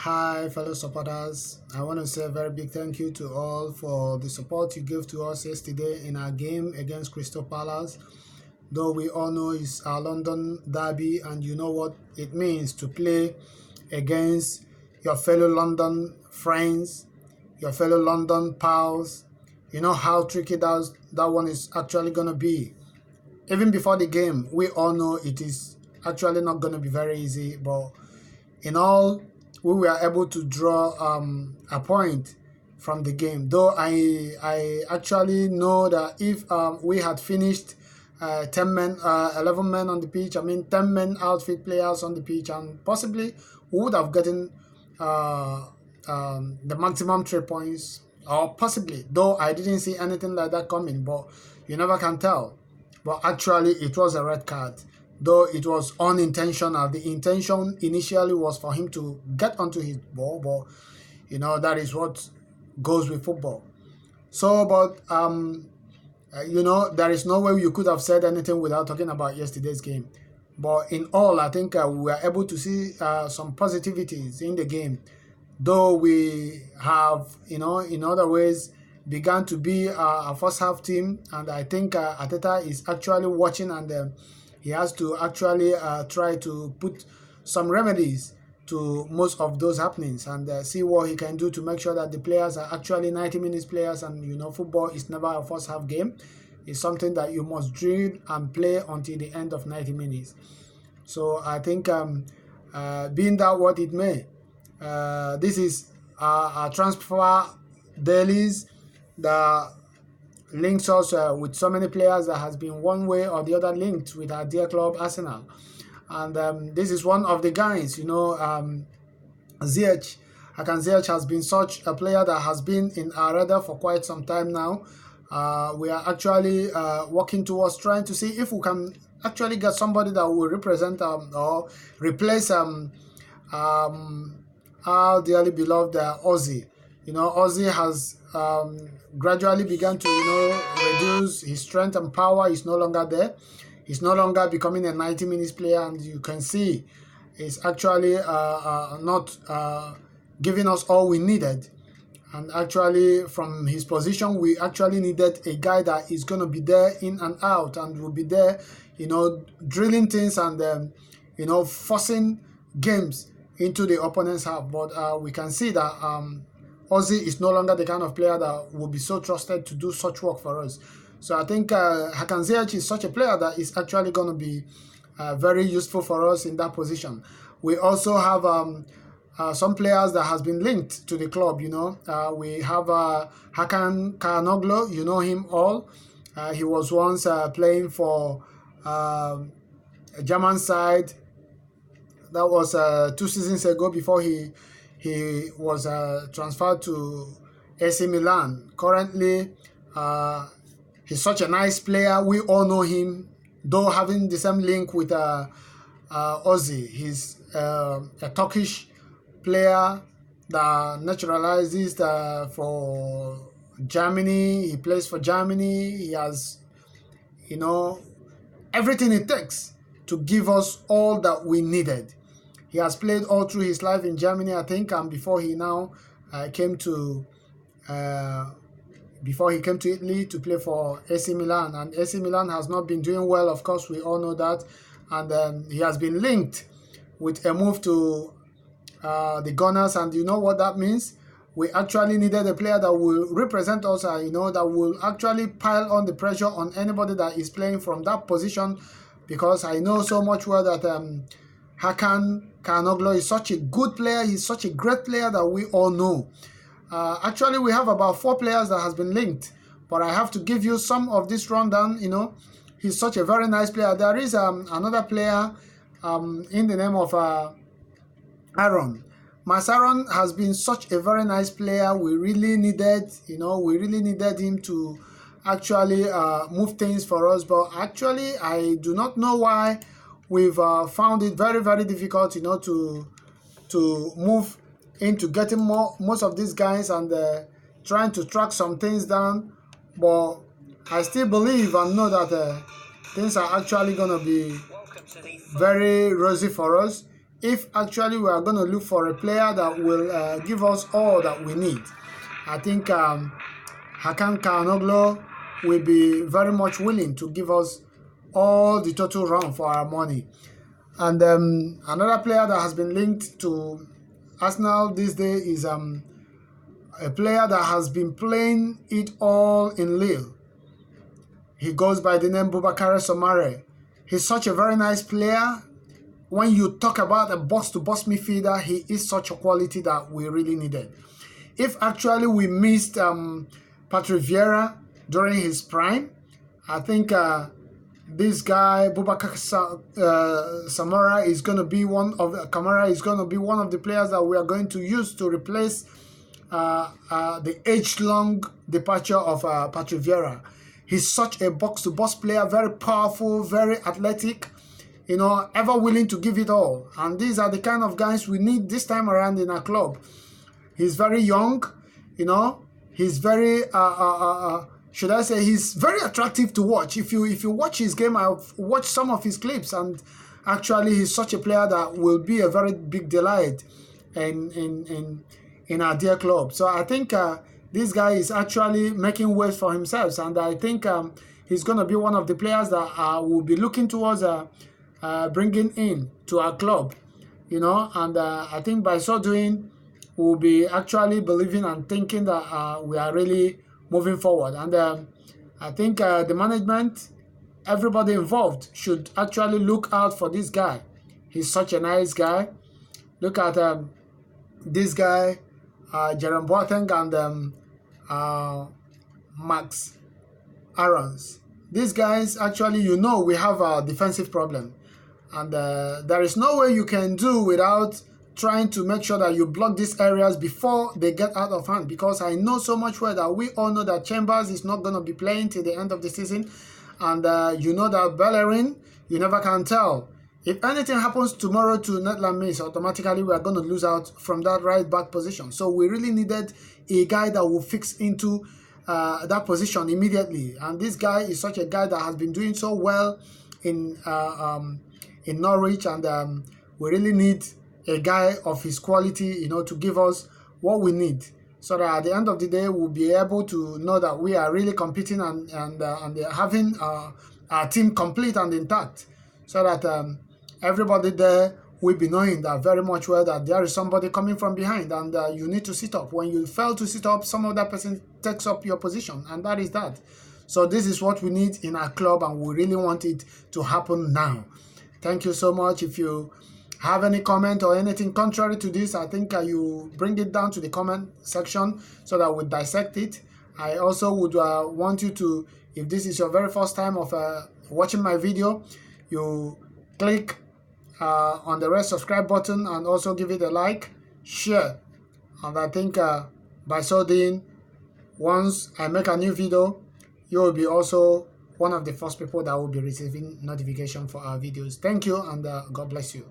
Hi, fellow supporters. I want to say a very big thank you to all for the support you gave to us yesterday in our game against Crystal Palace. Though we all know it's our London derby, and you know what it means to play against your fellow London friends, your fellow London pals. You know how tricky that one is actually going to be. Even before the game, we all know it is actually not going to be very easy, but in all, we were able to draw a point from the game. Though I actually know that if we had finished 10 men, 11 men on the pitch, I mean 10 men outfit players on the pitch, and possibly we would have gotten the maximum 3 points, or possibly, though I didn't see anything like that coming, but you never can tell. But actually, it was a red card, though it was unintentional. The intention initially was for him to get onto his ball, but that is what goes with football. So, but there is no way you could have said anything without talking about yesterday's game. But in all, I think we were able to see some positivities in the game, though we have, in other ways, began to be a first half team, and I think Ateta is actually watching, and he has to actually try to put some remedies to most of those happenings, and see what he can do to make sure that the players are actually 90 minutes players. And football is never a first half game. It's something that you must drill and play until the end of 90 minutes. So I think, being that what it may, this is our transfer dailies that links us with so many players that has been one way or the other linked with our dear club Arsenal. And this is one of the guys, Ziyech. Hakan Ziyech has been such a player that has been in our radar for quite some time now. We are actually working towards trying to see if we can actually get somebody that will represent or replace our dearly beloved Ozzy. Ozzy has gradually begun to reduce his strength and power. Is no longer there. He's no longer becoming a 90 minutes player, and you can see he's actually not giving us all we needed. And actually, from his position, we actually needed a guy that is going to be there in and out, and will be there, drilling things and forcing games into the opponent's half. But we can see that Ozzy is no longer the kind of player that will be so trusted to do such work for us. So I think Hakan Ziyech is such a player that is actually going to be very useful for us in that position. We also have some players that has been linked to the club. We have Hakan Çalhanoğlu. You know him all. He was once playing for a German side. That was 2 seasons ago, before he was transferred to AC Milan. Currently, he's such a nice player. We all know him, though having the same link with Ozzy. He's a Turkish player that naturalizes for Germany. He plays for Germany. He has, everything it takes to give us all that we needed. He has played all through his life in Germany, I think, and before he now came to Italy to play for AC Milan. And AC Milan has not been doing well, of course, we all know that. And he has been linked with a move to the Gunners, and you know what that means? We actually needed a player that will represent us, that will actually pile on the pressure on anybody that is playing from that position, because I know so much well that Hakan Çalhanoğlu is such a good player. He's such a great player that we all know. Actually, we have about 4 players that has been linked, but I have to give you some of this rundown. He's such a very nice player. There is another player in the name of Aaron. Aaron has been such a very nice player. We really needed him to actually move things for us. But actually, I do not know why we've found it very, very difficult, to move into getting most of these guys and trying to track some things down. But I still believe and know that things are actually going to be very rosy for us if actually we are going to look for a player that will give us all that we need, I think Hakan Calhanoglu will be very much willing to give us all the total round for our money. And another player that has been linked to Arsenal this day is a player that has been playing it all in Lille. He goes by the name Boubakary Soumare. He's such a very nice player. When you talk about a box-to-box midfielder, he is such a quality that we really needed. If actually we missed Patrick Vieira during his prime, I think this guy Boubakary Soumare is going to be one of the players that we are going to use to replace the age-long departure of Patrick Vieira. He's such a box-to-box player, very powerful, very athletic, you know, ever willing to give it all. And these are the kind of guys we need this time around in our club. He's very young, you know. He's very, should I say, he's very attractive to watch. If you watch his game, I've watched some of his clips, and actually he's such a player that will be a very big delight in our dear club. So I think this guy is actually making waves for himself, and I think he's going to be one of the players that will be looking towards bringing in to our club, you know. And I think by so doing, we'll be actually believing and thinking that we are really moving forward. And I think the management, everybody involved, should actually look out for this guy. He's such a nice guy. Look at this guy, Jerome Boateng and Max Aarons. These guys, actually, you know, we have a defensive problem, and there is no way you can do without trying to make sure that you block these areas before they get out of hand, because I know so much well that we all know that Chambers is not going to be playing till the end of the season, and you know that Bellerin, you never can tell. If anything happens tomorrow to Netland Miss, automatically we are going to lose out from that right back position. So we really needed a guy that will fix into that position immediately. And this guy is such a guy that has been doing so well in Norwich, and we really need a guy of his quality, you know, to give us what we need, so that at the end of the day we'll be able to know that we are really competing and having our team complete and intact, so that everybody there will be knowing that very much well that there is somebody coming from behind, and you need to sit up. When you fail to sit up, some other person takes up your position, and that is that. So this is what we need in our club, and we really want it to happen now. Thank you so much. If you have any comment or anything contrary to this, I think you bring it down to the comment section so that we dissect it. I also would want you to, if this is your very first time of watching my video, you click on the red subscribe button and also give it a like, share. And I think by so doing, once I make a new video, you will be also one of the first people that will be receiving notification for our videos. Thank you, and God bless you.